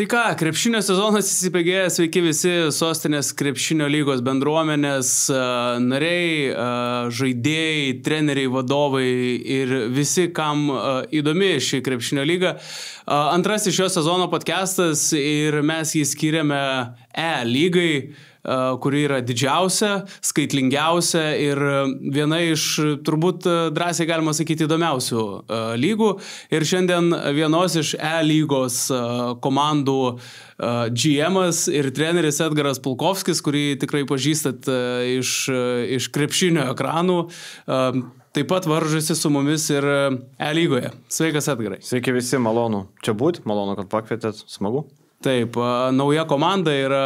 Tai ką, krepšinio sezonas įsibėgėja, sveiki visi sostinės krepšinio lygos bendruomenės, nariai, žaidėjai, treneriai, vadovai ir visi, kam įdomi ši krepšinio lyga. Antrasis šio sezono podcastas ir mes jį skiriame E-lygai, kuri yra didžiausia, skaitlingiausia ir viena iš, turbūt drąsiai galima sakyti, įdomiausių lygų. Ir šiandien vienos iš E-lygos komandų GM-as ir treneris Edgaras Pulkovskis, kurį tikrai pažįstat iš krepšinio ekranų, taip pat varžosi su mumis ir E-lygoje. Sveikas, Edgarai. Sveiki visi, malonu čia būt, malonu, kad pakvietėt, smagu. Taip, nauja komanda yra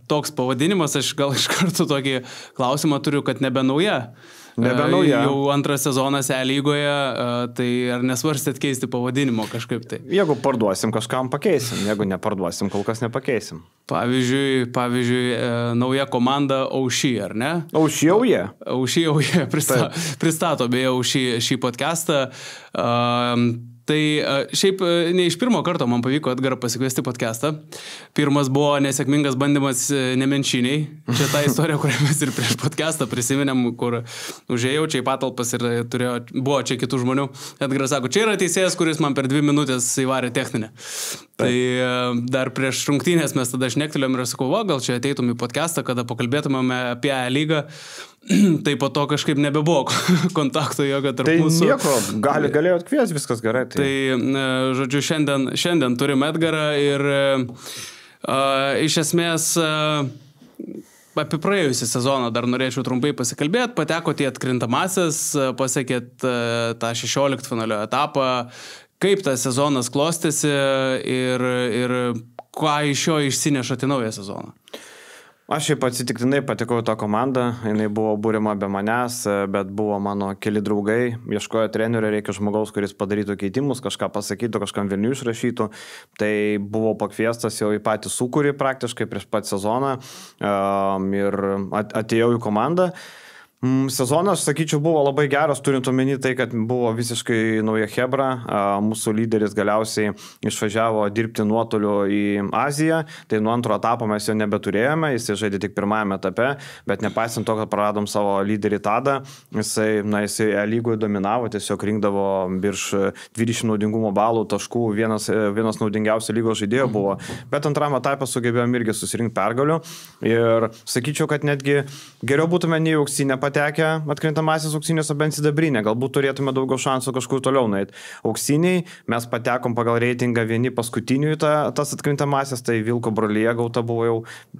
toks pavadinimas, aš gal iš karto tokį klausimą turiu, kad nebe nauja. Nebe nauja. Jau antras sezonas E-lygoje, tai ar nesvarstėt keisti pavadinimo kažkaip tai? Jeigu parduosim, kažkam pakeisim, jeigu neparduosim, kol kas nepakeisim. Pavyzdžiui, nauja komanda Aušy, ar ne? Aušyje? Aušyje, pristato beje šį podcastą. Tai šiaip ne iš pirmo karto man pavyko Edgarą pasikviesti podcastą. Pirmas buvo nesėkmingas bandymas Nemenčiniai. Čia ta istorija, kurią mes ir prieš podcastą prisiminėm, kur užėjau čia į patalpas ir buvo čia kitų žmonių. Edgaras sako, čia yra teisėjas, kuris man per 2 minutės įvarė techninę. Tai dar prieš rungtynės mes tada šnektelėm ir sakau, gal čia ateitum į podcastą, kada pakalbėtumėme apie lygą. Tai po to kažkaip nebebuvo kontakto jokio tarp mūsų. Tai nieko, galėjo atkvies, viskas gerai. Tai žodžiu, šiandien turim Edgarą ir iš esmės apie praėjusį sezoną dar norėčiau trumpai pasikalbėti. Patekote į atkrintamasis, pasiekėt tą 16 finalio etapą. Kaip tas sezonas klostėsi ir ką iš jo išsinešate naują sezoną? Aš šiaip atsitiktinai patekau į tą komandą, jinai buvo būrima be manęs, bet buvo mano keli draugai, ieškojo trenerio, reikia žmogaus, kuris padarytų keitimus, kažką pasakytų, kažkam Vilnių išrašytų, tai buvo pakviestas jau į patį sūkurį praktiškai prieš pat sezoną ir atėjau į komandą. Sezonas, sakyčiau, buvo labai geras, turint omeny tai, kad buvo visiškai nauja chebra. Mūsų lyderis galiausiai išvažiavo dirbti nuotoliu į Aziją, tai nuo antro etapo mes jo nebeturėjome, jis žaidė tik pirmajame etape, bet nepaisant to, kad praradom savo lyderį Tadą, jisai lygoje dominavo, tiesiog rinkdavo virš 20 naudingumo balų, taškų, vienas naudingiausių lygos žaidėjų buvo, bet antram etapą sugebėjom irgi susirinkti pergalių ir sakyčiau, kad netgi geriau būtume nei auksinę patekę atkrintamasis auksinius, o bent sidabrinę. Galbūt turėtume daugiau šansų kažkur toliau nueiti. Auksiniai, mes patekom pagal reitingą vieni paskutinių į tas atkrintamasis, tai Vilko brolyje gauta buvo jau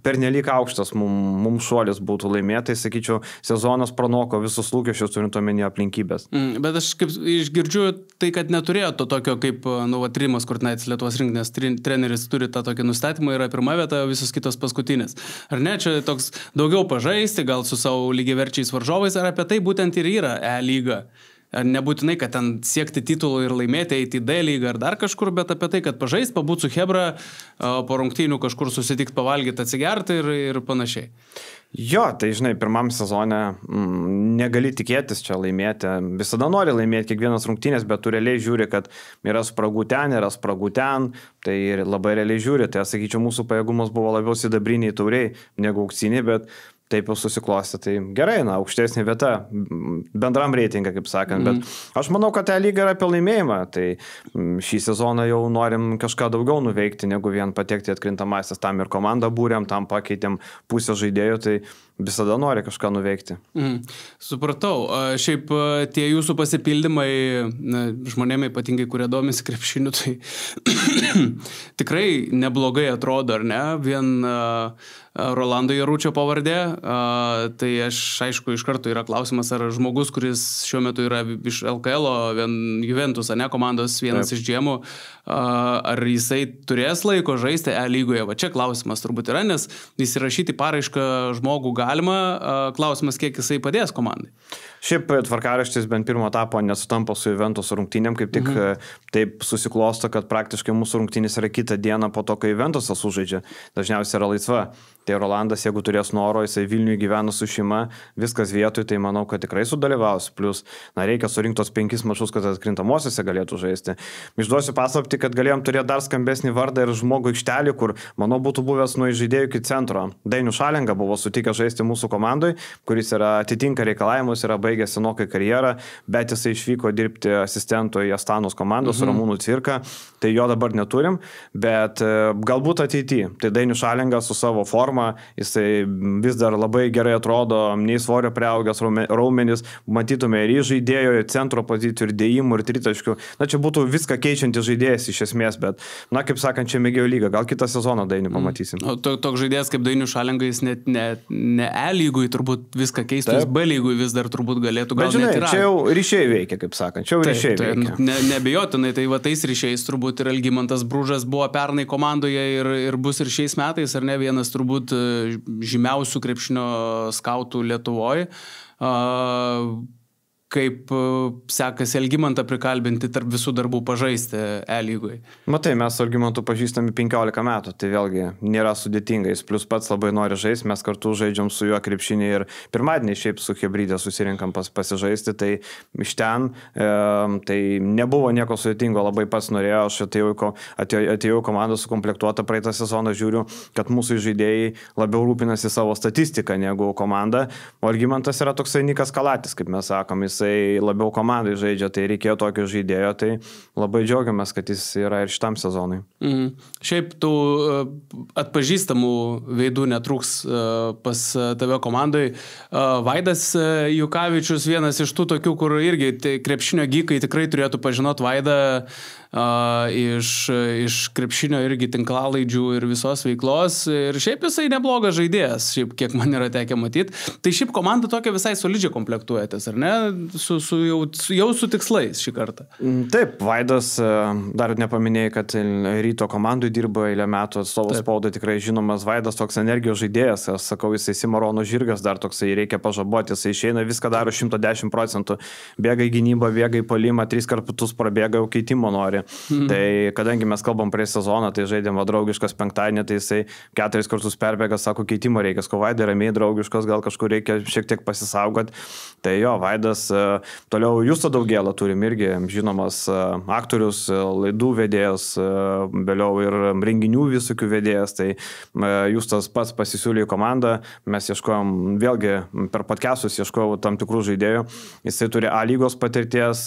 pernelyg aukštas, mums šuolis būtų laimėtai, sakyčiau, sezonas pranoko visus lūkesčius, turint omeny aplinkybės. Bet aš kaip išgirdžiu tai, kad neturėjo to tokio kaip Rimas Kurtinaitis, Lietuvos rinktinės treneris turi tą tokį nustatymą, yra pirma vieta, visos kitos paskutinės. Ar ne, čia toks daugiau pažaisti, gal su savo lygiaverčiais varžovais, ar apie tai būtent ir yra E-lyga. Ar nebūtinai, kad ten siekti titulų ir laimėti, eiti į D-lygą ar dar kažkur, bet apie tai, kad pažaisti, pabūt su chebra, po rungtynių kažkur susitikti, pavalgyti, atsigerti ir panašiai. Jo, tai žinai, pirmam sezone negali tikėtis čia laimėti. Visada nori laimėti kiekvienas rungtynės, bet tu realiai žiūri, kad yra spragų ten, tai labai realiai žiūri. Tai aš sakyčiau, mūsų pajėgumas buvo labiau sidabriniai tauriai negu auksiniai, bet taip jau susiklostė, tai gerai, aukštesnė vieta, bendram reitingą, kaip sakant, bet aš manau, kad lyga yra apie laimėjimą, tai šį sezoną jau norim kažką daugiau nuveikti, negu vien patekti atkrintamasis, tam ir komandą būrėm, tam pakeitėm pusę žaidėjų, tai visada nori kažką nuveikti. Supratau, šiaip tie jūsų pasipildymai, žmonėm ypatingai, kurie domisi krepšiniu, tai tikrai neblogai atrodo, ar ne, vien Rolando Jaručio pavardė, tai aišku, iš karto yra klausimas, ar žmogus, kuris šiuo metu yra iš LKL-o, Juventus, ne, komandos vienas iš GM-ų, ar jisai turės laiko žaisti E-lygoje, va čia klausimas turbūt yra, nes įsirašyti paraišką žmogų galima, klausimas, kiek jisai padės komandai. Šiaip tvarkaraštis bent pirmo etapo nesutampa su Juventus rungtynėm, kaip tik taip susiklosto, kad praktiškai mūsų rungtynės yra kitą dieną po to, kai Juventusas sužaidžia, dažniausiai yra laisva. Tai Rolandas, jeigu turės noro, jisai Vilniuje gyvena su šeima, viskas vietoj, tai manau, kad tikrai sudalyvaus. Plus, reikia surinkti tos 5 mačus, kad atkrintamosiose galėtų žaisti. Išduosiu paslaptį, kad galėjom turėti dar skambesnį vardą ir žmogų aikštelį, kur, manau, būtų buvęs nuo žaidėjų iki centro. Dainius Šalenga buvo sutikęs žaisti mūsų komandai, kuris atitinka reikalavimus, yra baigęs senokai karjerą, bet jisai išvyko dirbti asistentų į Astanos komandos su Ramūnu Cirka, tai jo dabar neturim, bet galbūt ateityje. Tai Dainius Šalenga su savo forma, jisai vis dar labai gerai atrodo, nei svorio priaugęs raumenis, matytume ir į žaidėjo, ir centro pozicijų, ir dėjimų, ir tritaškių. Na, čia būtų viską keičiantis žaidėjas iš esmės, bet, na, kaip sakant, čia mėgėjų lyga. Gal kitą sezoną Dainių pamatysim. Toks žaidėjas kaip Dainius Šalenga, jis net ne E lygui turbūt viską keistų, jis B lygui vis dar turbūt galėtų. Bet žinai, čia jau ryšiai veikia, kaip sakant, čia jau ryšiai veikia. Nebejotinai, tai va tais ryšiais turbūt ir Algimantas Bružas buvo pernai komandoje ir bus ir šiais metais, ar ne, vienas turbūt žymiausių krepšinio skautų Lietuvoje. Kaip sekasi Algimantą prikalbinti tarp visų darbų pažaisti E-lygui. Matai, mes su Algimantu pažįstami 15 metų, tai vėlgi nėra sudėtinga, jis plus pats labai nori žaisti, mes kartu žaidžiam su juo krepšinį ir pirmadienį šiaip su Hebridė susirinkam pasižaisti, tai iš ten tai nebuvo nieko sudėtingo, labai pats norėjau, aš atėjau komandą sukomplektuotą praeitą sezoną, žiūriu, kad mūsų žaidėjai labiau rūpinasi savo statistiką negu komanda, o Algimantas yra toksai Nikas Kalatis, kaip mes sakom, jisai labiau komandai žaidžia, tai reikėjo tokio žaidėjo, tai labai džiaugiamės, kad jis yra ir šitam sezonui. Šiaip tų atpažįstamų veidų netrūks pas tave komandai. Vaidas Jukavičius vienas iš tų tokių, kur irgi krepšinio gykai tikrai turėtų pažinoti Vaidą iš krepšinio irgi tinklalaidžių ir visos veiklos. Ir šiaip jisai neblogas žaidėjas, šiaip kiek man yra tekę matyti. Tai šiaip komanda tokia visai solidžiai komplektuojatės, ar ne? Jau su tikslais šį kartą. Taip, Vaidas, dar nepaminėjai, kad Ryto komandui dirba eilę metų, atstovas spaudai tikrai žinomas. Vaidas toks energijos žaidėjas, aš sakau, jisai Simoronų žirgas, dar toksai reikia pažaboti, jisai išeina, viską daro 110%, bėga į gynybą, bėga į puolimą, 3 kartus prabėga, jau keitimo nori. Tai kadangi mes kalbam prieš sezoną, tai žaidėm draugiškas penktadienį, tai jisai 4 kartus perbėga, sako, keitimo reikia, ko Vaidai ramiai draugiškas, gal kažkur reikia šiek tiek pasisaugot. Tai jo, Vaidas, toliau Justą Daugėlą turim irgi, žinomas aktorius, laidų vedėjas, vėliau ir renginių visokių vedėjas, tai Justas pats pasisiūlė į komandą, mes ieškojom, vėlgi per podcastus ieškojau tam tikrų žaidėjų, jisai turi A lygos patirties,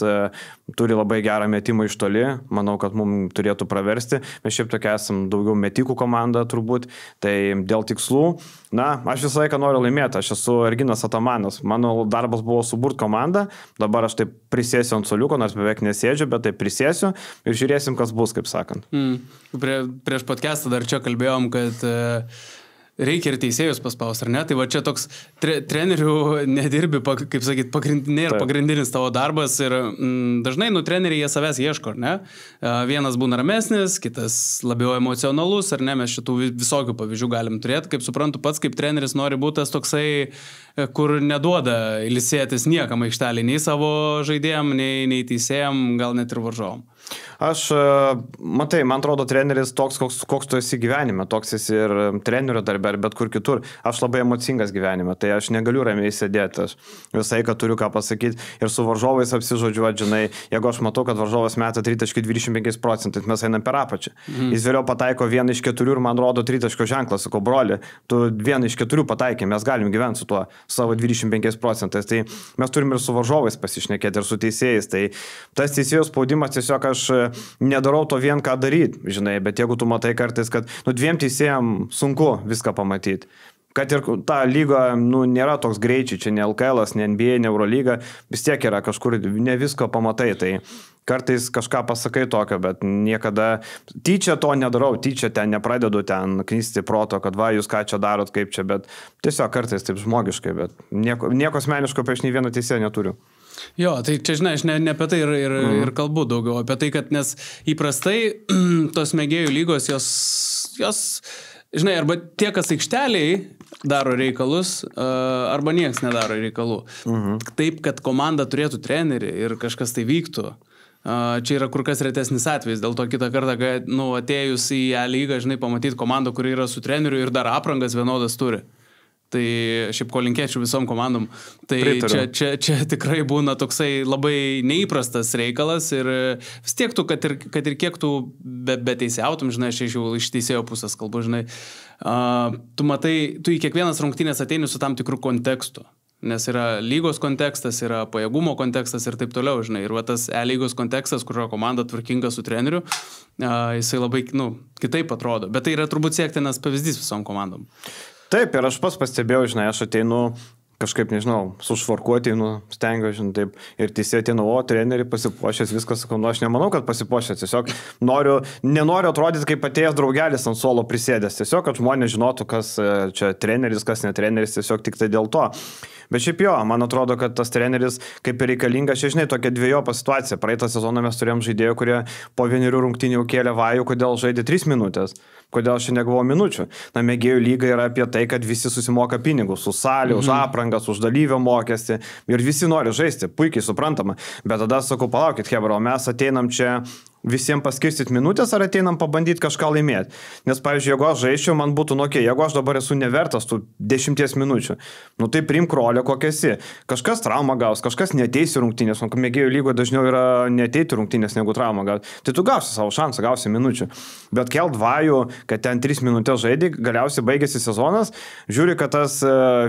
turi labai gerą metimą iš toli, manau, kad mums turėtų praversti, mes šiaip tokia esam daugiau metikų komanda turbūt, tai dėl tikslų, na, aš visą laiką noriu laimėti, aš esu Erginas Atamanas, mano darbas buvo suburti komandą, dabar aš taip prisėsiu ant soliuko, nors beveik nesėdžiu, bet taip prisėsiu ir žiūrėsim, kas bus, kaip sakant. Prieš podcastą dar čia kalbėjom, kad reikia ir teisėjus paspaus, ar ne? Tai va čia toks trenerių nedirbi, kaip sakyt, pagrindinis tavo darbas ir dažnai, treneriai jie savęs ieško, ar ne? Vienas būna ramesnis, kitas labiau emocionalus, ar ne? Mes šitų visokių pavyzdžių galim turėti. Kaip suprantu, pats kaip treneris nori būti tas toksai, kur neduoda ilsėtis niekam aikštelį, nei savo žaidėjam, nei teisėjam, gal net ir varžovom. Aš, matai, man atrodo, treneris toks, koks tu esi gyvenime, toks esi ir trenerio darbė, ar bet kur kitur. Aš labai emocingas gyvenime, tai aš negaliu ramiai sėdėti, aš visai, kad turiu ką pasakyti ir su varžovais apsižodžiuoti, žinai, jeigu aš matau, kad varžovas meta 3,25%, mes einam per apačią. Jis vėliau pataiko 1 iš 4 ir man rodo 3 ženklą, sakau, broli, tu 1 iš 4 pataikė, mes galim gyventi su tuo savo 25%, tai mes turim ir su varžovais pasišnekėti, ir su teisėjais, tai tas teisėjų spaudimas tiesiog aš nedarau to vien ką daryti, žinai, bet jeigu tu matai kartais, kad 2 teisėjam sunku viską pamatyti, kad ir ta lyga, nėra toks greičiai, čia ne LKL, ne NBA, ne Eurolyga, vis tiek yra kažkur, ne visko pamatai, tai kartais kažką pasakai tokio, bet niekada tyčia to nedarau, tyčia ten nepradedu ten knisti proto, kad va, jūs ką čia darot, kaip čia, bet tiesiog kartais taip žmogiškai, bet nieko asmeniško prieš nei vieną teisėją neturiu. Jo, tai čia, žinai, aš ne apie tai ir kalbu daugiau, apie tai, kad nes įprastai tos mėgėjų lygos, jos, žinai, arba tie, kas aikšteliai daro reikalus, arba nieks nedaro reikalų. Taip, kad komanda turėtų trenerį ir kažkas tai vyktų. Čia yra kur kas retesnis atvejis, dėl to kitą kartą, kad atėjus į lygą, žinai, pamatyti komandą, kuri yra su treneriu ir dar aprangas vienodas turi. Tai šiaip ko linkėčiau visom komandom. Tai čia tikrai būna toksai labai neįprastas reikalas ir vis tiek tu, kad ir kiek tu be teisėjautum, žinai, aš jau iš teisėjo pusės kalbu, žinai, tu matai, tu į kiekvienas rungtynės ateini su tam tikrų kontekstu. Nes yra lygos kontekstas, yra pajėgumo kontekstas ir taip toliau, žinai. Ir va tas lygos kontekstas, kur yra komanda tvarkinga su treneriu, jisai labai, kitaip atrodo. Bet tai yra turbūt siektinas pavyzdys visom komandom. Taip, ir aš pas pastebėjau, žinai, aš ateinu kažkaip, nežinau, sušvarkuoti, stengiu, žinai, taip, ir teisėjai ateina, treneriai pasipuošęs, viskas, sakau, aš nemanau, kad pasipuošęs, tiesiog nenoriu atrodyti kaip atėjęs draugelis ant suolo prisėdęs, tiesiog, kad žmonės žinotų, kas čia treneris, kas ne treneris, tiesiog tik tai dėl to. Bet šiaip jo, man atrodo, kad tas treneris kaip ir reikalingas, žinai, tokia dviejopa situacija. Praeitą sezoną mes turėjom žaidėjų, kurie po 1 rungtynių kėlė vajų, kodėl žaidė 3 minutės, kodėl šiandien negavo minučių. Mėgėjų lyga yra apie tai, kad visi susimoka pinigus, už salę, už aprangas, už dalyvio mokestį ir visi nori žaisti, puikiai suprantama. Bet tada sakau, palaukit, hebra, o mes ateinam čia visiems paskirstyti minutės ar ateinam pabandyti kažką laimėti. Nes, pavyzdžiui, jeigu aš žaisčiau, man būtų, jeigu aš dabar esu nevertas tų 10 minučių, tai priimk rolę kokia esi. Kažkas traumą gaus, kažkas neteis į rungtynės, o mėgėjų lygoje dažniau yra neteiti rungtynės negu traumą gaus. Tai tu gausi savo šansą, gausi minučių. Bet kelt vajų, kad ten 3 minutės žaidė, galiausiai baigėsi sezonas, žiūri, kad tas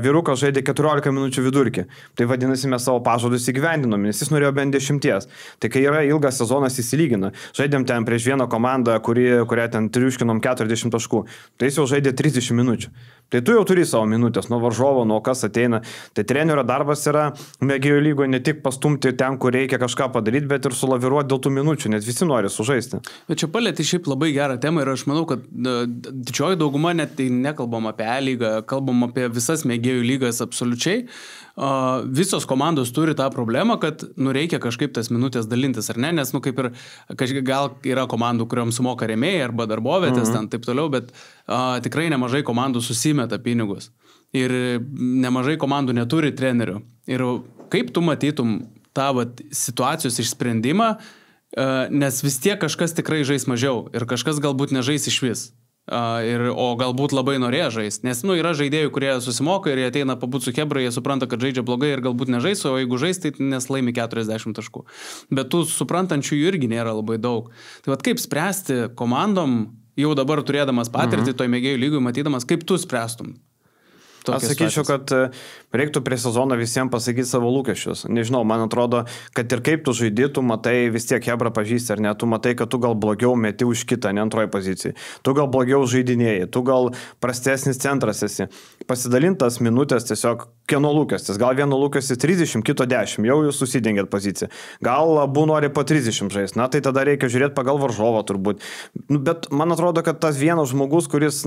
vyrukas žaidė 14 minučių vidurkį. Tai vadinasi, mes savo pažadus įgyvendinom, nes jis norėjo bent 10. Tai kai yra ilgas sezonas, jis įlygina. Žaidėm ten prieš vieną komandą, kurią ten triuškinom 40 taškų. Tai jis jau žaidė 30 minučių. Tai tu jau turi savo minutės, nuo varžovo, nuo kas ateina. Tai trenerio darbas yra mėgėjų lygoje ne tik pastumti ten, kur reikia kažką padaryti, bet ir sulaviruoti dėl tų minučių, nes visi nori sužaisti. Bet čia palėti šiaip labai gerą temą ir aš manau, kad didžioji dauguma net tai nekalbam apie lygą, kalbam apie visas mėgėjų lygas absoliučiai. Visos komandos turi tą problemą, kad reikia kažkaip tas minutės dalintis, ar ne? Nes, kaip ir gal yra komandų, kuriuom sumoka rėmėjai arba darbovietės, ten taip toliau, bet tikrai nemažai komandų susimeta pinigus. Ir nemažai komandų neturi trenerių. Ir kaip tu matytum tą situacijos išsprendimą, nes vis tiek kažkas tikrai žais mažiau ir kažkas galbūt nežais iš vis. O galbūt labai norėjo žaisti, nes yra žaidėjų, kurie susimoka ir jie ateina pabūti su hebra, jie supranta, kad žaidžia blogai ir galbūt nežais, o jeigu žais, tai nes laimi 40 taškų. Bet tų suprantančių irgi nėra labai daug. Tai kaip spręsti komandom, jau dabar turėdamas patirtį toj mėgėjų lygui, matydamas, kaip tu spręstum? Aš sakyčiau, kad reiktų prie sezono visiems pasakyti savo lūkesčius. Nežinau, man atrodo, kad ir kaip tu žaidi, tu matai vis tiek hebrą pažįsti, ar ne? Tu matai, kad tu gal blogiau meti už kitą, ne antroji pozicijai. Tu gal blogiau žaidinėjai, tu gal prastesnis centras esi. Pasidalintas minutės tiesiog kieno lūkestis. Gal vieno lūkestis 30, kito 10, jau jūs susidengėt poziciją. Gal abu nori po 30 žaisti. Na, tai tada reikia žiūrėti pagal varžovą turbūt. Bet man atrodo, kad tas vienas žmogus, kuris,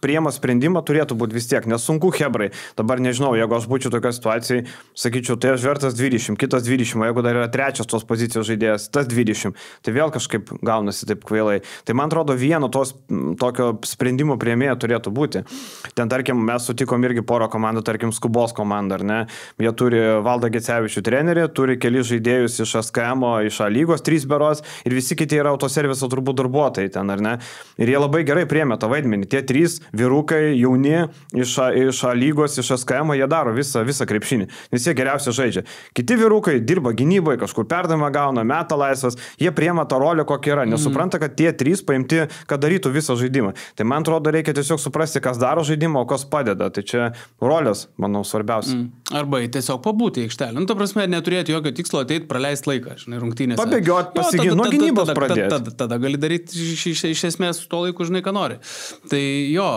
priima sprendimą, turėtų būti vis tiek, nes sunku hebrai. Dabar nežinau, jeigu aš būčiau tokia situacijai, sakyčiau, tai aš vertas 20, kitas 20, o jeigu dar yra trečias tos pozicijos žaidėjas, tas 20, tai vėl kažkaip gaunasi taip kvailai. Tai man atrodo, vieno tokio sprendimo priėmėjo turėtų būti. Ten, tarkim, mes sutikom irgi porą komandų, tarkim, Skubos komanda, ar ne? Jie turi Valdą Gecevičių trenerį, turi keli žaidėjus iš SKM, iš A lygos, 3 beros, ir visi kiti yra autoserviso turbūt darbuotojai ten, ar ne? Ir jie labai gerai priėmė tą vaidmenį. Tie 3 vyrukai, jauni, iš A lygos, iš SKM, jie daro visą krepšinį, nes jie geriausiai žaidžia. Kiti vyrukai dirba gynyboje, kažkur perdavimą gauna, meta laisvas, jie priema tą rolę, kokia yra, nes supranta, kad tie 3 paimti, kad darytų visą žaidimą. Tai man atrodo, reikia tiesiog suprasti, kas daro žaidimą, o kas padeda. Tai čia rolės, manau, svarbiausia. Arba tiesiog pabūti aikštelę. Ta prasme, neturėti jokio tikslo ateiti praleisti laiką, žinai, rungtynėse. Pabėgioti, pasiginti, nuo gynybos pradėti. Tada gali daryti iš esmės tuo laiku, žinai, ką nori. Tai jo,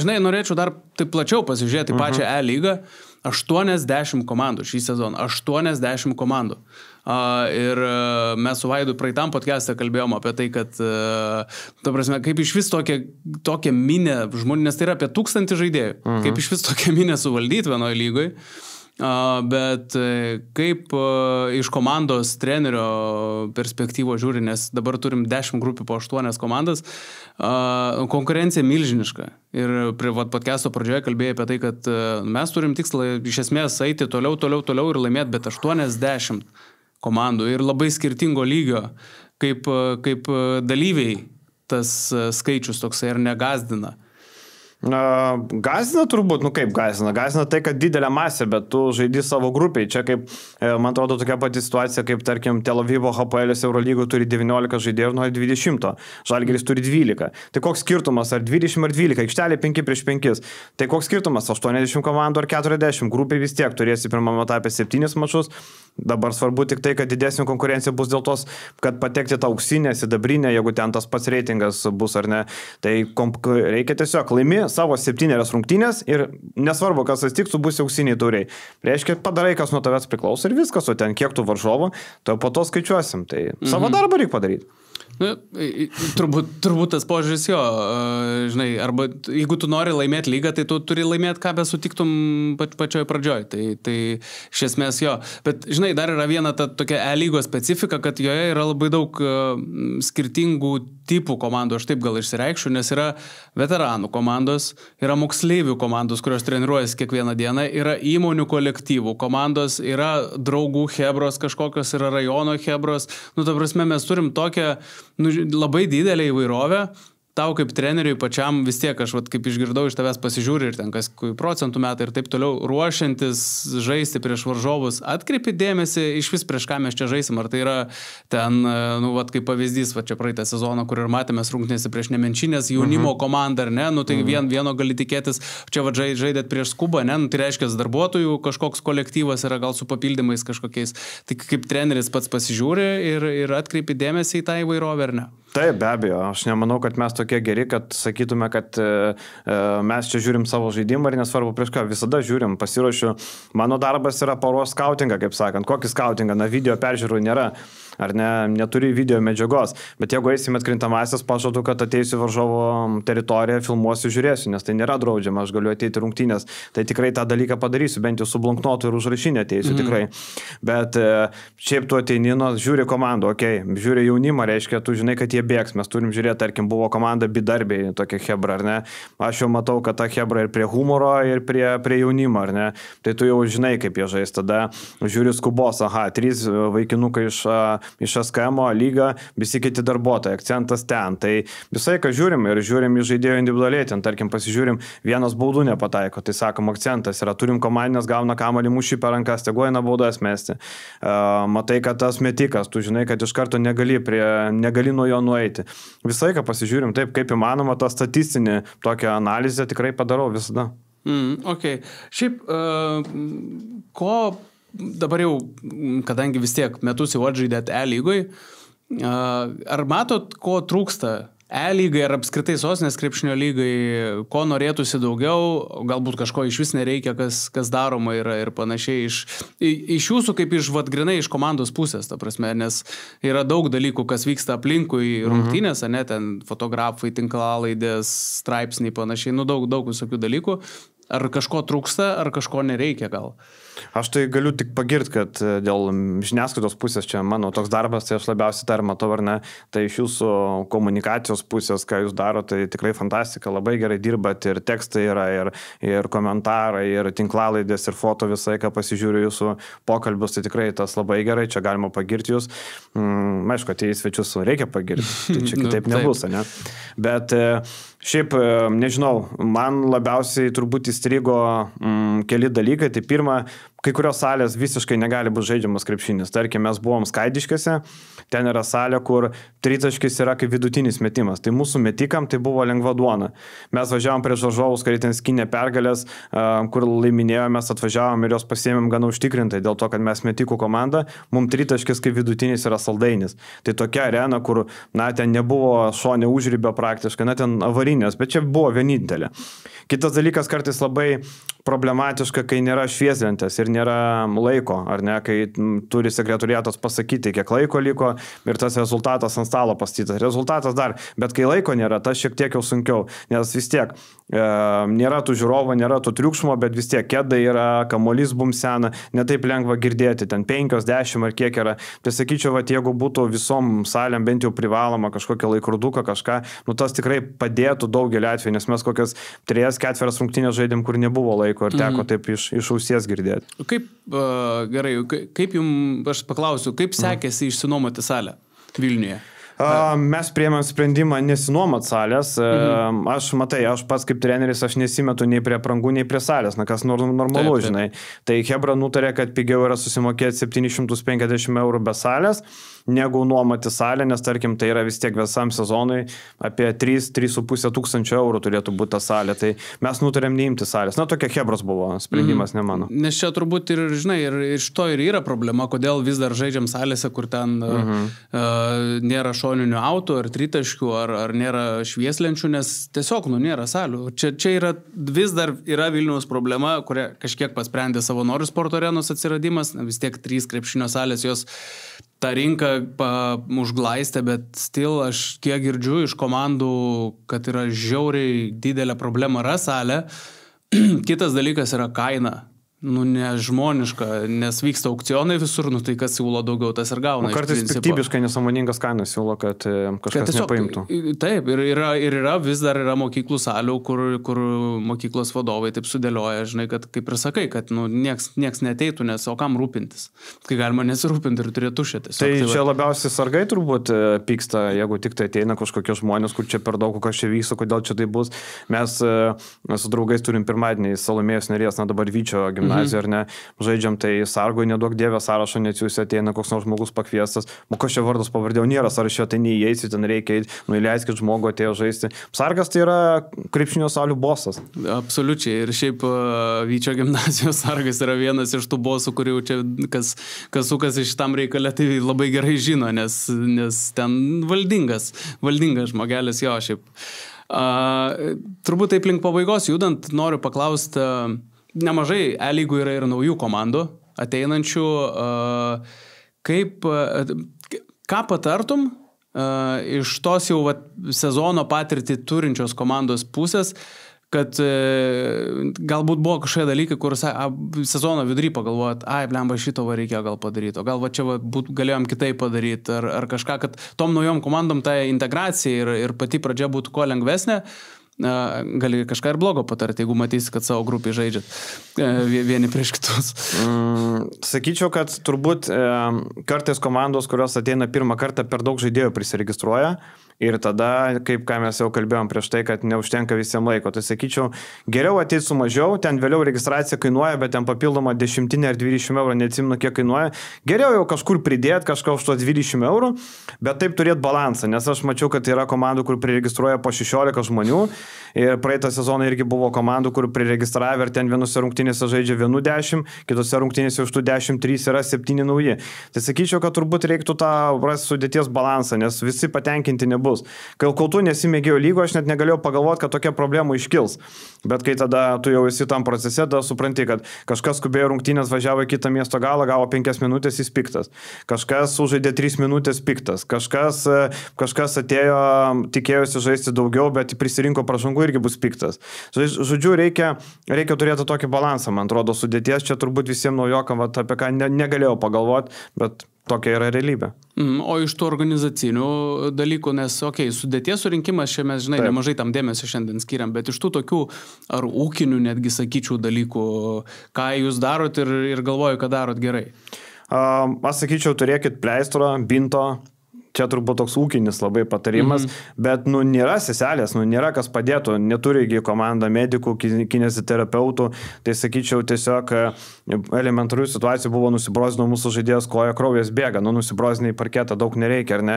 žinai, norėčiau dar taip plačiau pasižiūrėti pačią E-lygą. 80 komandų šį sezoną. 80 komandų. Ir mes su Vaidu praeitam podcast'e kalbėjom apie tai, kad ta prasme, kaip iš vis tokia minė žmonių, nes tai yra apie 1000 žaidėjų. Kaip iš vis tokia minė suvaldyti vienoje lygoje. Bet kaip iš komandos trenerio perspektyvo žiūri, nes dabar turim 10 grupių po 8 komandas, konkurencija milžiniška. Ir prie podcast'o pradžioje kalbėjai apie tai, kad mes turim tikslą iš esmės eiti toliau ir laimėti, bet 80 komandų ir labai skirtingo lygio, kaip dalyviai tas skaičius toksai ir negazdina. Gazina turbūt, kaip gazina? Gazina tai, kad didelė masė, bet tu žaidi savo grupiai. Čia kaip, man atrodo, tokia pati situacija, kaip tarkim Tel Avivo HPL Eurolygoje turi 19 žaidėjų ir nori 20. Žalgiris turi 12. Tai koks skirtumas, ar 20 ar 12, aikštelė 5-5. Tai koks skirtumas, 80 komandų ar 40. Grupiai vis tiek turėsi pirmame etape 7 mačus. Dabar svarbu tik tai, kad didesnė konkurencija bus dėl tos, kad patekti tą auksinę, sidabrinę, jeigu ten tas pats reitingas bus ar ne. Tai reikia tiesiog laimi savo 7 rungtynės ir nesvarbu, kas atsitiks, tu būsi auksiniai tauriai. Reiškia, padarai, kas nuo tavęs priklauso ir viskas, o ten kiek tu varžovų, tai po to skaičiuosim. Tai savo darbą reikia padaryti. Turbūt tas požiūris jo, žinai, arba jeigu tu nori laimėti lygą, tai tu turi laimėti, ką besutiktum pačioj pradžioj, tai iš esmės jo. Bet, žinai, dar yra viena ta tokia E-lygos specifika, kad joje yra labai daug skirtingų tipų komandų, aš taip gal išsireikščiau, nes yra veteranų komandos, yra moksleivių komandos, kurios treniruojasi kiekvieną dieną, yra įmonių kolektyvų komandos, yra draugų hebros kažkokios, yra rajono hebros. Ta prasme, mes turim tokią labai didelę įvairovę. Tau kaip treneriui pačiam vis tiek, aš kaip išgirdau iš tavęs pasižiūri ir ten kas procentų metai ir taip toliau, ruošiantis žaisti prieš varžovus, atkreipi dėmesį iš vis prieš ką mes čia žaisim, ar tai yra ten, kaip pavyzdys, čia praeitą sezoną, kur ir matėmės rungtynėse prieš Nemenčinės jaunimo komandą, ar ne, tai vieno gali tikėtis, čia žaidėt prieš Skubą, ne, tai reiškia darbuotojų kažkoks kolektyvas yra gal su papildymais kažkokiais, tai kaip treneris pats pasižiūri ir atkreipi dėmesį į tą įvairovę, ar ne? Taip, be abejo, aš nemanau, kad mes tokie geri, kad sakytume, kad mes čia žiūrim savo žaidimą ir nesvarbu prieš ką, visada žiūrim, pasiruošiu. Mano darbas yra paruošti skautingą, kaip sakant. Kokį skautingą? Video peržiūrų nėra. Ar ne, neturi video medžiagos, bet jeigu eisim atkrintamąsias, pažadu, kad ateisiu varžovo teritoriją, filmuosiu, žiūrėsiu, nes tai nėra draudžiama, aš galiu ateiti rungtynės, tai tikrai tą dalyką padarysiu, bent jau su blanknotu ir užrašinė ateisiu tikrai, bet šiaip tu ateini, žiūri komandą, žiūri jaunimą, reiškia, tu žinai, kad jie bėgs, mes turim žiūrėti, tarkim, buvo komanda Bidarbiai, tokia hebra, ar ne, aš jau matau, kad ta hebra ir prie humoro, ir prie jaunimo, ar ne, tai tu jau žinai, kaip jie žais, tada žiūri Skubos, 3 vaikinukai iš SKM lygą, visi kiti darbuotojai, akcentas ten. Tai visai, ką žiūrim ir žiūrim į žaidėjų individualiai, ten tarkim pasižiūrim, vienas baudų nepataiko, tai sakom akcentas yra, turim komandinės, gauna kamuolį mušį per rankas, tegu eina baudas mesti. Matai, kad tas metikas, tu žinai, kad iš karto negali nuo jo nueiti. Visai, ką pasižiūrim, taip kaip įmanoma, tą statistinį tokią analizę tikrai padarau visada. Šiaip, dabar jau, kadangi vis tiek metus jau atžaidėt E-lygoj, ar matot, ko trūksta E-lygai ar apskritai Sostinės krepšinio lygai, ko norėtųsi daugiau, galbūt kažko iš vis nereikia, kas daroma yra ir panašiai iš jūsų, kaip iš grinai iš komandos pusės, ta prasme, nes yra daug dalykų, kas vyksta aplinkui rungtynės, ne, ten fotografai, tinklalaidės, straipsniai, panašiai, daug visokių dalykų. Ar kažko trūksta, ar kažko nereikia gal? Aš tai galiu tik pagirti, kad dėl žiniasklaidos pusės čia mano toks darbas, tai aš labiausiai dar matau, ar ne, tai iš jūsų komunikacijos pusės, ką jūs darote, tai tikrai fantastika, labai gerai dirbat ir tekstai yra, ir komentarai, ir tinklalaidės, ir foto visai, ką pasižiūriu jūsų pokalbius, tai tikrai tas labai gerai, čia galima pagirti jūs. Aišku, tai į svečius reikia pagirti, tai čia kitaip nebus, ne? Bet šiaip, nežinau, man labiausiai turbūt įstrigo keli dalykai. Tai pirma, kai kurios salės visiškai negali būti žaidžiamas krepšinis. Tarkim, mes buvom Skaidiškėse, ten yra salė, kur tritaškis yra kaip vidutinis metimas. Tai mūsų metikam tai buvo lengva duona. Mes važiavom prieš varžovus, kai ten skinė pergalės, kur laiminėjome, mes atvažiavom ir jos pasiėmėm gana užtikrintai, dėl to, kad mes metikų komanda, mums tritaškis kaip vidutinis yra saldainis. Tai tokia arena, kur, ten nebuvo šonė užribio praktiškai, ten avarinės, bet čia buvo vienintelė. Kitas dalykas kartais labai problematiška, kai nėra švieslentės ir nėra laiko, ar ne, kai turi sekretoriatas pasakyti, kiek laiko liko ir tas rezultatas ant stalo pastatytas. Rezultatas dar, bet kai laiko nėra, tas šiek tiek jau sunkiau, nes vis tiek nėra tų žiūrovų, nėra tų triukšmo, bet vis tiek kėdai yra, kamuolys bumsena, netaip lengva girdėti, ten 5, 10 ar kiek yra. Tai sakyčiau, jeigu būtų visom salėm bent jau privaloma kažkokią laikroduką, kažką, tas tikrai padėtų daugelį atvejų, nes mes kokias 3 kelias ketverias rungtynės žaidėm, kur nebuvo laiko ir teko taip iš ausies girdėti. Kaip, gerai, kaip jums, aš paklausiu, kaip sekėsi išsinuomoti salę Vilniuje? Mes priėmėm sprendimą nesinuomot salės. Aš pats kaip treneris, aš nesimetu nei prie aprangų, nei prie salės, kas normalu, žinai. Tai Hebra nutarė, kad pigiau yra susimokėti 750 eurų be salės, negu nuomoti salę, nes tarkim, tai yra vis tiek visam sezonui apie 3-3,5 tūkstančio eurų turėtų būti ta salė. Tai mes nutarėm neimti salės. Tokia Hebros buvo sprendimas, ne mano. Nes čia turbūt ir, žinai, ir iš to ir yra problema, kodėl vis dar žaidžiam salėse, kur ten nėra šoninių autų ar tritaškių, ar nėra švieslenčių, nes tiesiog, nėra salių. Čia yra, vis dar yra Vilniaus problema, kurią kažkiek pasprendė Savanorių sporto arenos atsiradimas, vis tiek 3 krepšinio salės, jos tą rinką užglaistė, bet still aš kiek girdžiu iš komandų, kad yra žiauriai didelė problema yra salė. Kitas dalykas yra kaina. Nežmoniška, nes vyksta aukcionai visur, tai kas siūlo daugiau, tas ir gauna. Kartais piktybiškai nesąmoningas kainas siūlo, kad kažkas nepaimtų. Taip, ir yra, vis dar yra mokyklų salių, kur mokyklos vadovai taip sudėlioja, žinai, kad kaip ir sakai, kad nieks neteitų, nes o kam rūpintis, kai galima nesirūpinti ir turėtų tušėtis. Tai čia labiausiai sargai turbūt pyksta, jeigu tik tai ateina kažkokie žmonės, kur čia per daug, kas čia vyksta, kodėl čia tai bus. Mes su draugais turim pirmadienį Salomėjos Nėries, dabar Vyčio gimnaziją. Ar ne, žaidžiam, tai sargoj neduok dievę sąrašo neatsiųsi, ateina koks nors žmogus pakviestas, kas čia vardas pavardė, nėra sąrašo, tai neįeisi, ten reikia, įleiskit žmogų, atėjo žaisti. Sargas tai yra krepšinio salių bosas. Absoliučiai, ir šiaip Vyčio gimnazijos sargas yra vienas iš tų bosų, kurių čia kas sukasi šitam reikalė, tai labai gerai žino, nes ten valdingas žmogelis jo šiaip. Turbūt taip link pabaigos judant, noriu paklausti, nemažai E-lygų yra ir naujų komandų ateinančių. Ką patartum iš tos jau sezono patirtį turinčios komandos pusės, kad galbūt buvo kažkokie dalykai, kur sezono vidury pagalvojat, blemba, šito reikėjo gal padaryti, o gal čia galėjom kitaip padaryti, ar kažką, kad tom naujom komandom ta integracija ir pati pradžia būtų kuo lengvesnė. Gali kažką ir blogo patarti, jeigu matysi, kad savo grupį žaidžiat vieni prieš kitus. Sakyčiau, kad turbūt kartais komandos, kurios ateina pirmą kartą, per daug žaidėjų prisiregistruoja ir tada, kaip ką mes jau kalbėjom prieš tai, kad neužtenka visiems laiko. Tai sakyčiau, geriau ateiti su mažiau, ten vėliau registracija kainuoja, bet ten papildoma 10 ar 20 eurų, neatsimenu, kiek kainuoja. Geriau jau kažkur pridėti kažką už to 20 eurų, bet taip turėti balansą, nes aš mačiau, kad yra komandų, kur priregistruoja po 16 žmonių. Ir praeitą sezoną irgi buvo komandų, kur priregistravę ir ten vienose rungtynėse žaidžia 10, kitose rungtynėse už tų 10-3 yra 7 nauji. Tai sakyčiau, kad turbūt reiktų tą rasti sudėties balansą, nes visi patenkinti nebus. Kol tu nesimėgėjo lygo, aš net negalėjau pagalvoti, kad tokia problema iškils. Bet kai tada tu jau esi tam procese, tada supranti, kad kažkas skubėjo rungtynės, važiavo į kitą miesto galą, gavo 5 minutės, jis piktas. Kažkas sužaidė 3 minutės, piktas. Kažkas atėjo, tikėjosi žaisti daugiau, bet prisirinko pražangų, irgi bus piktas. Žodžiu, reikia turėti tokį balansą, man atrodo, sudėties čia turbūt visiems naujokam, apie ką negalėjau pagalvoti, bet tokia yra realybė. O iš tų organizacinių dalykų, nes, sudėties surinkimas, čia mes, žinai, nemažai tam dėmesio šiandien skiriam, bet iš tų tokių ar ūkinių, netgi sakyčiau, dalykų, ką jūs darot ir galvoju, kad darot gerai? Aš sakyčiau, turėkit pleistrą, binto. Čia turbūt toks ūkinis labai patarimas, bet nėra seselės, nėra kas padėtų, neturi komanda medikų, kineziterapeutų, tai sakyčiau tiesiog elementarių situacijų buvo nusibrozdino mūsų žaidėjas koja, kraujas bėga, nusibrozdinai parketą daug nereikia, ar ne,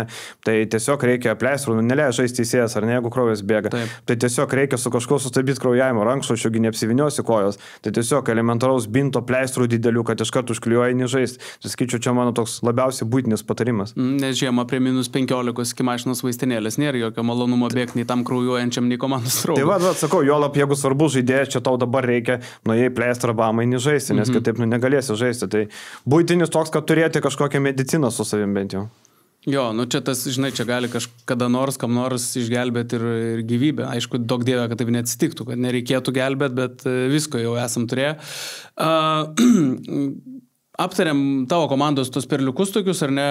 tai tiesiog reikia pleistrų, neleidžia žaisti teisėjas, ar ne, jeigu kraujas bėga, tai tiesiog reikia su kažkuo sustabdyti kraujavimo, rankšluosčiu neapsiviniosi kojos, tai tiesiog elementaraus binto pleistrų didelių, kad iš karto užklijuoji nežaisti, tai sakyčiau, čia mano toks labiausiai būtinis patarimas. Nes žiemą prie minus 15 iki mašinos vaistinėlės nėra jokio malonumo bėgti nei tam kraujuojančiam, nei komandos draugui. Tai sakau, juolab, jeigu svarbus žaidėjas, čia tau dabar reikia nuėjai pleistrą bamai nežaisti, nes kitaip negalėsi žaisti. Tai būtinis toks, kad turėti kažkokią mediciną su savim bent jau. Jo, čia tas, žinai, čia gali kada nors, kam nors išgelbėti ir gyvybę. Aišku, daug dievė, kad taip neatsitiktų, kad nereikėtų gelbėti, bet visko jau esam turėję. Aptariam tavo komandos tos perliukus tokius, ar ne,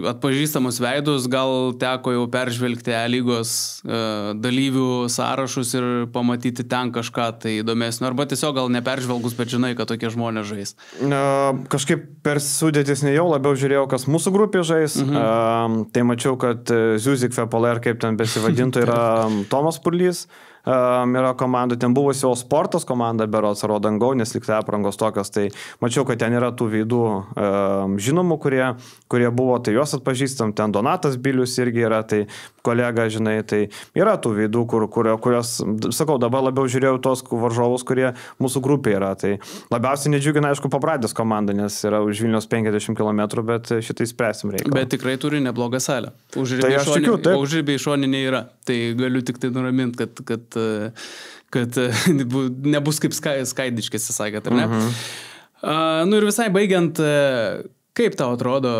atpažįstamus veidus, gal teko jau peržvelgti lygos dalyvių sąrašus ir pamatyti ten kažką tai įdomesnio, arba tiesiog gal neperžvelgus, bet žinai, kad tokie žmonės žais. Kažkaip per sudėtis nejau, labiau žiūrėjau, kas mūsų grupė žais. Tai mačiau, kad Ziuzik Fepoler, kaip ten besivadintų, yra Tomas Purlys. Yra komanda, ten buvusi O sportas komanda, berods Rodangau, nes liktai aprangos tokios, tai mačiau, kad ten yra tų veidų žinomų, kurie buvo, tai juos atpažįstam, ten Donatas Bilius irgi yra, tai kolega, žinai, tai yra tų veidų, kurios, sakau, dabar labiau žiūrėjau tos varžovus, kurie mūsų grupė yra, tai labiausiai nedžiugina, aišku, Pabradės komanda, nes yra už Vilnius 50 km, bet šitai spręsim reikalą. Bet tikrai turi neblogą salę. Užribė išoninė yra, tai galiu tik tai nuraminti, kad nebus kaip skaidiškis, sakėt, ar ne? Nu ir visai baigiant, kaip tau atrodo,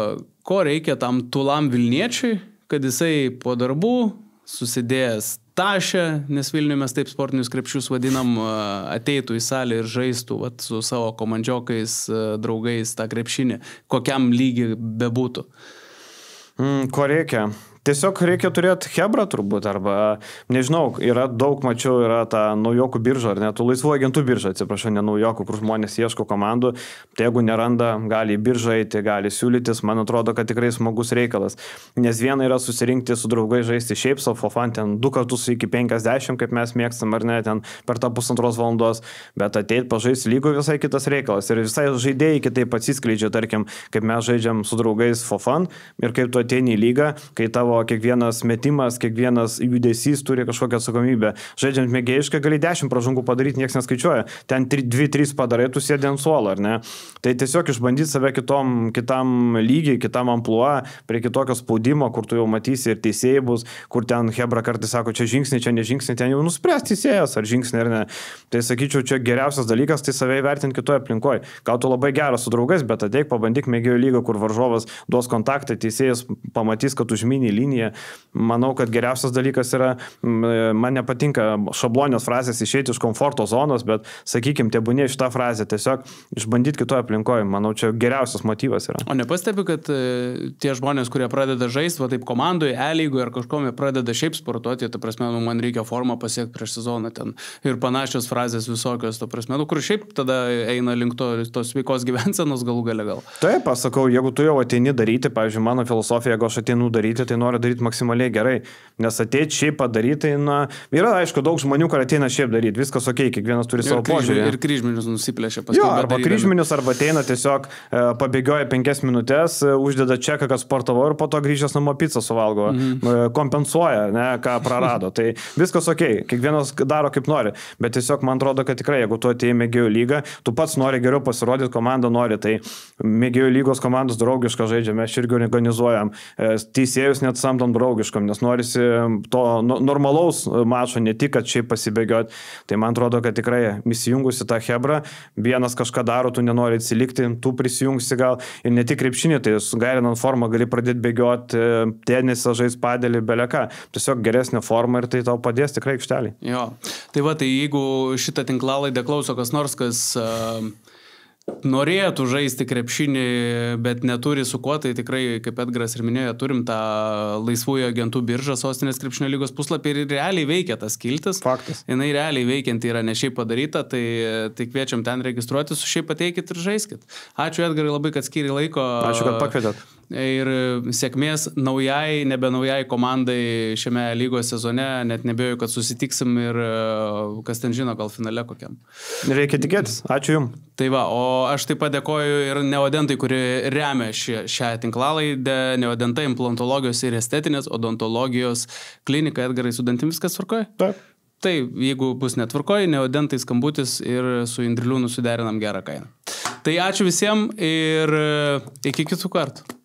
ko reikia tam tūlam Vilniečiui, kad jisai po darbų susidėjęs tašę, nes Vilniuje mes taip sportinius krepšius vadinam, ateitų į salę ir žaistų su savo komandžiokais, draugais tą krepšinį, kokiam lygiai bebūtų? Ko reikia? Tiesiog reikia turėti Hebrą turbūt, arba, nežinau, yra daug, mačiau, yra ta naujokų birža, ar ne, tų laisvų agentų birža, atsiprašau, ne naujokų, kur žmonės ieško komandų, tai jeigu neranda, gali į biržą eiti, gali siūlytis, man atrodo, kad tikrai smagus reikalas, nes viena yra susirinkti su draugai žaisti šiaip savo fofan, ten 2 kartus iki 50, kaip mes mėgstam, ar ne, ten per tą 1,5 valandos, bet ateit pažaisti lygų visai kitas reikalas ir visai žaidėjai kitaip atsiskleidžia, tarkim, kaip mes žaidžiam su draugais fofan ir kaip tu ateini į lygą, kai tavo kiekvienas metimas, kiekvienas judesys turi kažkokią atsakomybę. Žaidžiant mėgėjiškai gali 10 pražangų padaryti, niekas neskaičiuoja. Ten 2-3 padarai, tu sėdi ant suolo, ar ne? Tai tiesiog išbandyti save kitam lygiai, kitam amplua, prie kitokio spaudimo, kur tu jau matysi ir teisėjai bus, kur ten Hebra kartais sako, čia žingsniai, čia nežingsniai, ten jau nuspręs teisėjas, ar žingsniai, ar ne. Tai sakyčiau, čia geriausias dalykas, tai save įvertinti kitoje aplinkoje. Gal tu labai geras su draugais, bet ateik, pabandyk mėgėjų lygą, kur varžovas duos kontaktą, teisėjas pamatys, kad užmini liniją. Manau, kad geriausias dalykas yra, man nepatinka šablonės frazės išeiti iš komforto zonos, bet sakykim, tebūnė šitą frazę, tiesiog išbandyti kitoje aplinkoje. Manau, čia geriausias motyvas yra. O nepastebi, kad tie žmonės, kurie pradeda žaisti, va taip komandoje, lygoje ar kažkome pradeda šiaip sportuoti, ta prasme, man reikia formą pasiekti prieš sezoną ten ir panašios frazės visokios, ta prasme, kur šiaip tada eina link tos sveikos gyvensenos galų gale gal. Taip, pasakau, jeigu tu jau ateini daryti, pavyzdžiui, mano filosofija, jeigu aš ateinu daryti, tai noriu daryti maksimaliai gerai, nes ateiti šiaip padaryti, na, yra, aišku, daug žmonių, kur ateina šiaip daryti, viskas ok, kiekvienas turi savo požiūrį. Ir kryžminius nusiplėšia paskui. Jo, arba kryžminius, arba ateina tiesiog pabėgioja 5 minutės, uždeda čeką, kad sportavo ir po to grįžęs namo pizzą suvalgo, kompensuoja, ne, ką prarado. Tai viskas ok, kiekvienas daro kaip nori, bet tiesiog man atrodo, kad tikrai, jeigu tu atėjai mėgėjų lygą, tu pats nori geriau pasirodyti, komanda nori, tai mėgėjų lygos komandos draugišką žaidžia, mes irgi organizuojam, teisėjus net samdom draugiškam, nes norisi to normalaus mačo, ne tik, kad šiaip pasibėgioti. Tai man atrodo, kad tikrai įsijungusi tą Hebrą, vienas kažką daro, tu nenori atsilikti, tu prisijungsi gal ir ne tik krepšinį, tai sugerinant formą gali pradėti bėgioti, tenisą, žais padelį, beleką. Tiesiog geresnė forma ir tai tau padės tikrai aikštelį. Jo, tai va, tai jeigu šitą tinklalaidę klauso kas nors, kas norėtų žaisti krepšinį, bet neturi su kuo, tai tikrai, kaip Edgaras ir minėjo, turim tą laisvųjų agentų biržą Sostinės krepšinio lygos puslapį ir realiai veikia tas skiltis. Faktas. Jinai realiai veikianti yra ne šiaip padaryta, tai kviečiam ten registruotis, šiaip ateikit ir žaiskit. Ačiū Edgarai labai, kad skiri laiko. Ačiū, kad pakvietėt. Ir sėkmės naujai, nebe naujai komandai šiame lygos sezone, net nebejoju, kad susitiksim ir kas ten žino, gal finale kokiam. Reikia tikėtis. Ačiū Jums. Tai va, o aš taip pat dėkoju ir Neodentai, kuri remia šią tinklalaidę, Neodenta implantologijos ir estetinės odontologijos klinika. Edgarai, su dantim viskas tvarkoja? Taip. Tai jeigu bus netvarkoja, Neodentai skambutis ir su Indriliūnu suderinam gerą kainą. Tai ačiū visiems ir iki kitų kartų.